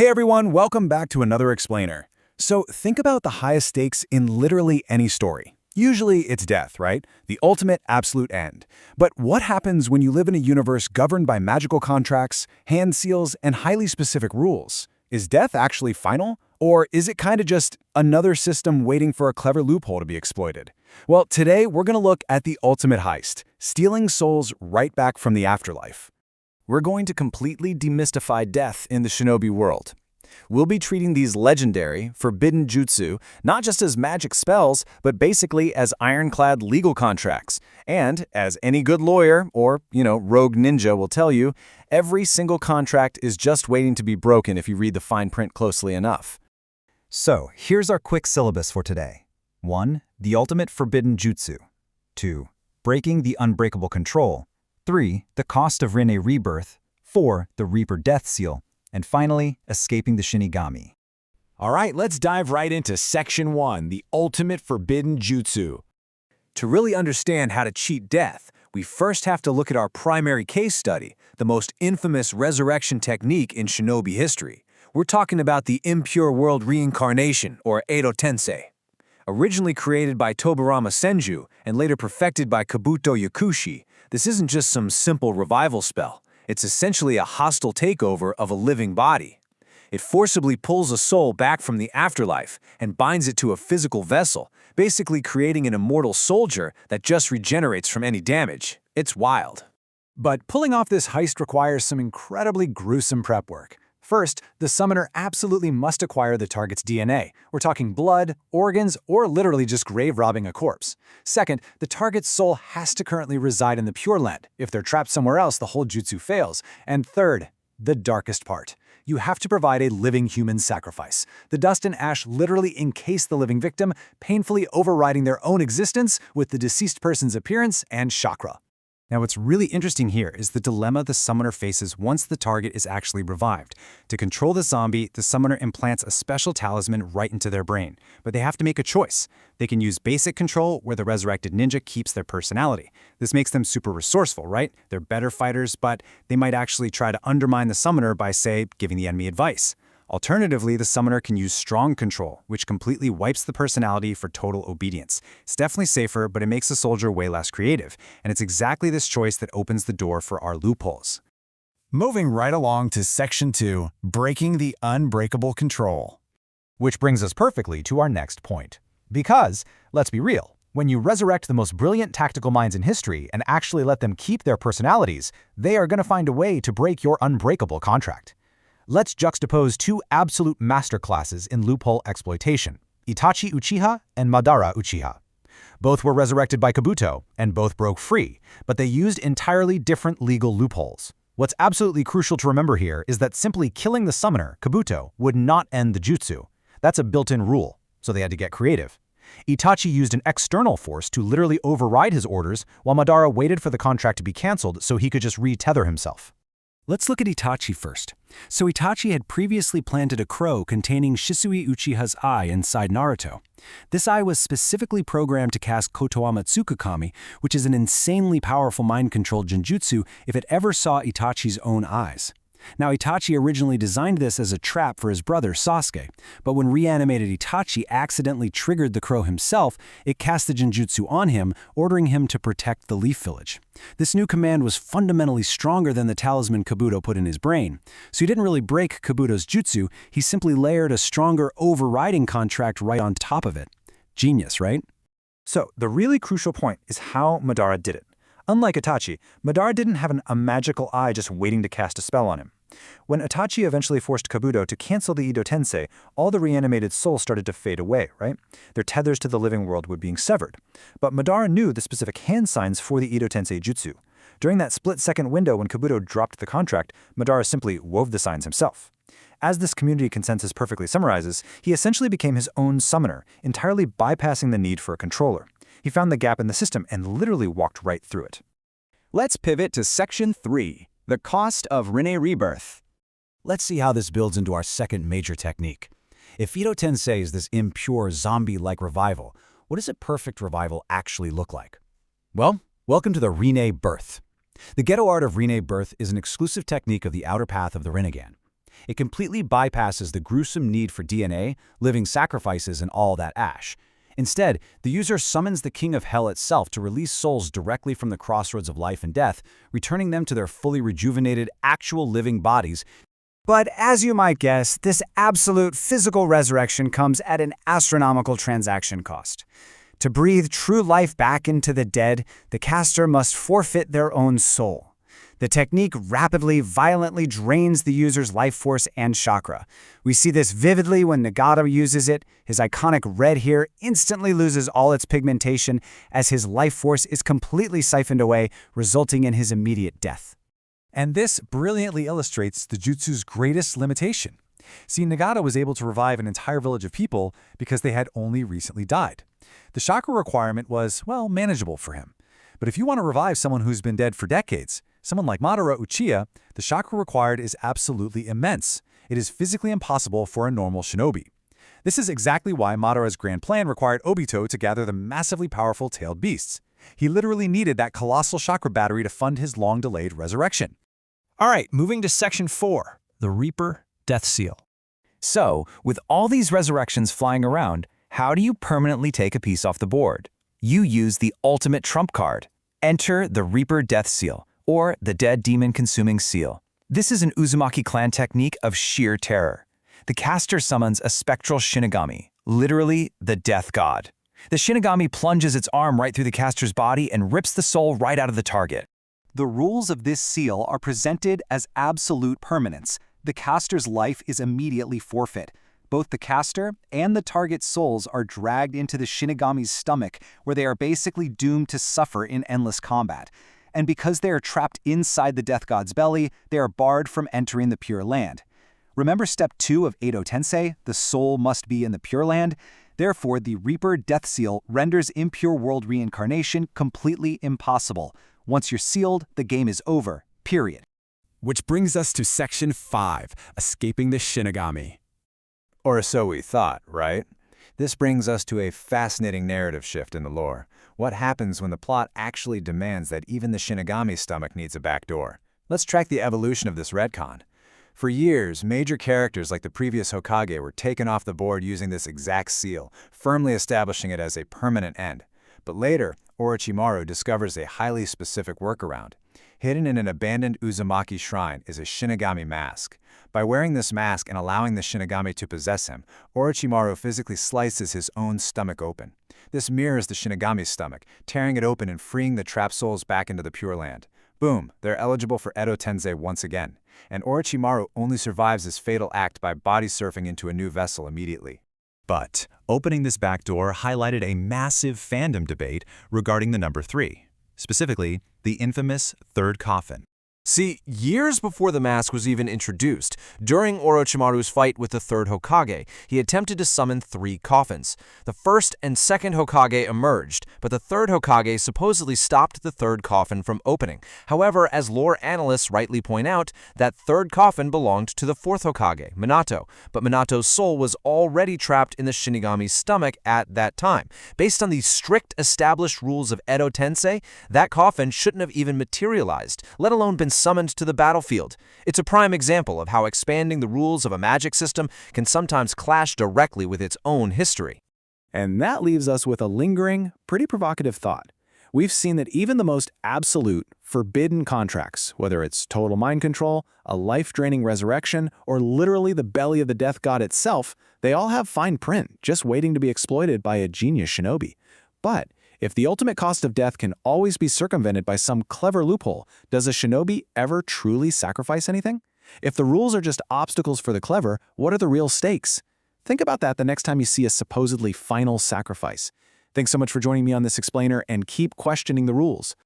Hey everyone, welcome back to another explainer. So think about the highest stakes in literally any story. Usually it's death, right? The ultimate absolute end. But what happens when you live in a universe governed by magical contracts, hand seals, and highly specific rules? Is death actually final? Or is it kind of just another system waiting for a clever loophole to be exploited? Well, today we're going to look at the ultimate heist, stealing souls right back from the afterlife. We're going to completely demystify death in the shinobi world. We'll be treating these legendary, forbidden jutsu not just as magic spells, but basically as ironclad legal contracts. And, as any good lawyer or, rogue ninja will tell you, every single contract is just waiting to be broken if you read the fine print closely enough. So, here's our quick syllabus for today. 1. The ultimate forbidden jutsu. 2. Breaking the unbreakable control. 3. The cost of Rinne rebirth. 4. The Reaper death seal. And finally, escaping the Shinigami. All right, let's dive right into Section 1, the ultimate forbidden jutsu. To really understand how to cheat death, we first have to look at our primary case study, the most infamous resurrection technique in shinobi history. We're talking about the impure world reincarnation, or Edo Tensei. Originally created by Tobarama Senju and later perfected by Kabuto Yakushi, this isn't just some simple revival spell. It's essentially a hostile takeover of a living body. It forcibly pulls a soul back from the afterlife and binds it to a physical vessel, basically creating an immortal soldier that just regenerates from any damage. It's wild. But pulling off this heist requires some incredibly gruesome prep work. First, the summoner absolutely must acquire the target's DNA. We're talking blood, organs, or literally just grave robbing a corpse. Second, the target's soul has to currently reside in the Pure Land. If they're trapped somewhere else, the whole jutsu fails. And third, the darkest part. You have to provide a living human sacrifice. The dust and ash literally encase the living victim, painfully overriding their own existence with the deceased person's appearance and chakra. Now, what's really interesting here is the dilemma the summoner faces once the target is actually revived. To control the zombie, the summoner implants a special talisman right into their brain. But they have to make a choice. They can use basic control, where the resurrected ninja keeps their personality. This makes them super resourceful, right? They're better fighters, but they might actually try to undermine the summoner by, say, giving the enemy advice. Alternatively, the summoner can use strong control, which completely wipes the personality for total obedience. It's definitely safer, but it makes the soldier way less creative. And it's exactly this choice that opens the door for our loopholes. Moving right along to Section 2, breaking the unbreakable control. Which brings us perfectly to our next point. Because, let's be real, when you resurrect the most brilliant tactical minds in history and actually let them keep their personalities, they are going to find a way to break your unbreakable contract. Let's juxtapose two absolute masterclasses in loophole exploitation, Itachi Uchiha and Madara Uchiha. Both were resurrected by Kabuto, and both broke free, but they used entirely different legal loopholes. What's absolutely crucial to remember here is that simply killing the summoner, Kabuto, would not end the jutsu. That's a built-in rule, so they had to get creative. Itachi used an external force to literally override his orders, while Madara waited for the contract to be cancelled so he could just re-tether himself. Let's look at Itachi first. So Itachi had previously planted a crow containing Shisui Uchiha's eye inside Naruto. This eye was specifically programmed to cast Kotoama Tsukakami, which is an insanely powerful mind-controlled genjutsu if it ever saw Itachi's own eyes. Now, Itachi originally designed this as a trap for his brother Sasuke, but when reanimated Itachi accidentally triggered the crow himself, it cast the genjutsu on him, ordering him to protect the Leaf Village. This new command was fundamentally stronger than the talisman Kabuto put in his brain, so he didn't really break Kabuto's jutsu, he simply layered a stronger overriding contract right on top of it. Genius, right? So, the really crucial point is how Madara did it. Unlike Itachi, Madara didn't have a magical eye just waiting to cast a spell on him. When Itachi eventually forced Kabuto to cancel the Edo Tensei, all the reanimated souls started to fade away, right? Their tethers to the living world were being severed. But Madara knew the specific hand signs for the Edo Tensei jutsu. During that split-second window when Kabuto dropped the contract, Madara simply wove the signs himself. As this community consensus perfectly summarizes, he essentially became his own summoner, entirely bypassing the need for a controller. He found the gap in the system and literally walked right through it. Let's pivot to Section 3, the cost of Rinne rebirth. Let's see how this builds into our second major technique. If Edo Tensei is this impure zombie-like revival, what does a perfect revival actually look like? Well, welcome to the Rinne birth. The ghetto art of Rinne birth is an exclusive technique of the outer path of the Rinnegan. It completely bypasses the gruesome need for DNA, living sacrifices, and all that ash. Instead, the user summons the King of Hell itself to release souls directly from the crossroads of life and death, returning them to their fully rejuvenated, actual living bodies. But as you might guess, this absolute physical resurrection comes at an astronomical transaction cost. To breathe true life back into the dead, the caster must forfeit their own soul. The technique rapidly, violently drains the user's life force and chakra. We see this vividly when Nagata uses it. His iconic red hair instantly loses all its pigmentation as his life force is completely siphoned away, resulting in his immediate death. And this brilliantly illustrates the jutsu's greatest limitation. See, Nagata was able to revive an entire village of people because they had only recently died. The chakra requirement was, well, manageable for him. But if you want to revive someone who's been dead for decades, someone like Madara Uchiha, the chakra required is absolutely immense. It is physically impossible for a normal shinobi. This is exactly why Madara's grand plan required Obito to gather the massively powerful tailed beasts. He literally needed that colossal chakra battery to fund his long-delayed resurrection. All right, moving to Section 4, the Reaper Death Seal. So, with all these resurrections flying around, how do you permanently take a piece off the board? You use the ultimate trump card. Enter the Reaper Death Seal, or the Dead Demon Consuming Seal. This is an Uzumaki clan technique of sheer terror. The caster summons a spectral Shinigami, literally the death god. The Shinigami plunges its arm right through the caster's body and rips the soul right out of the target. The rules of this seal are presented as absolute permanence. The caster's life is immediately forfeit. Both the caster and the target's souls are dragged into the Shinigami's stomach, where they are basically doomed to suffer in endless combat. And because they are trapped inside the death god's belly, they are barred from entering the Pure Land. Remember step 2 of Edo Tensei, the soul must be in the Pure Land? Therefore, the Reaper Death Seal renders impure world reincarnation completely impossible. Once you're sealed, the game is over, period. Which brings us to Section 5, Escaping the Shinigami. Or so we thought, right? This brings us to a fascinating narrative shift in the lore. What happens when the plot actually demands that even the Shinigami's stomach needs a backdoor? Let's track the evolution of this retcon. For years, major characters like the previous Hokage were taken off the board using this exact seal, firmly establishing it as a permanent end. But later, Orochimaru discovers a highly specific workaround. Hidden in an abandoned Uzumaki shrine is a Shinigami mask. By wearing this mask and allowing the Shinigami to possess him, Orochimaru physically slices his own stomach open. This mirrors the Shinigami's stomach, tearing it open and freeing the trapped souls back into the Pure Land. Boom, they're eligible for Edo Tensei once again. And Orochimaru only survives this fatal act by body surfing into a new vessel immediately. But opening this back door highlighted a massive fandom debate regarding the number 3, specifically the infamous third coffin. See, years before the mask was even introduced, during Orochimaru's fight with the third Hokage, he attempted to summon 3 coffins. The first and second Hokage emerged, but the third Hokage supposedly stopped the third coffin from opening. However, as lore analysts rightly point out, that third coffin belonged to the fourth Hokage, Minato, but Minato's soul was already trapped in the Shinigami's stomach at that time. Based on the strict established rules of Edo Tensei, that coffin shouldn't have even materialized, let alone been summoned to the battlefield. It's a prime example of how expanding the rules of a magic system can sometimes clash directly with its own history. And that leaves us with a lingering, pretty provocative thought. We've seen that even the most absolute, forbidden contracts, whether it's total mind control, a life-draining resurrection, or literally the belly of the death god itself, they all have fine print, just waiting to be exploited by a genius shinobi. But if the ultimate cost of death can always be circumvented by some clever loophole, does a shinobi ever truly sacrifice anything? If the rules are just obstacles for the clever, what are the real stakes? Think about that the next time you see a supposedly final sacrifice. Thanks so much for joining me on this explainer, and keep questioning the rules.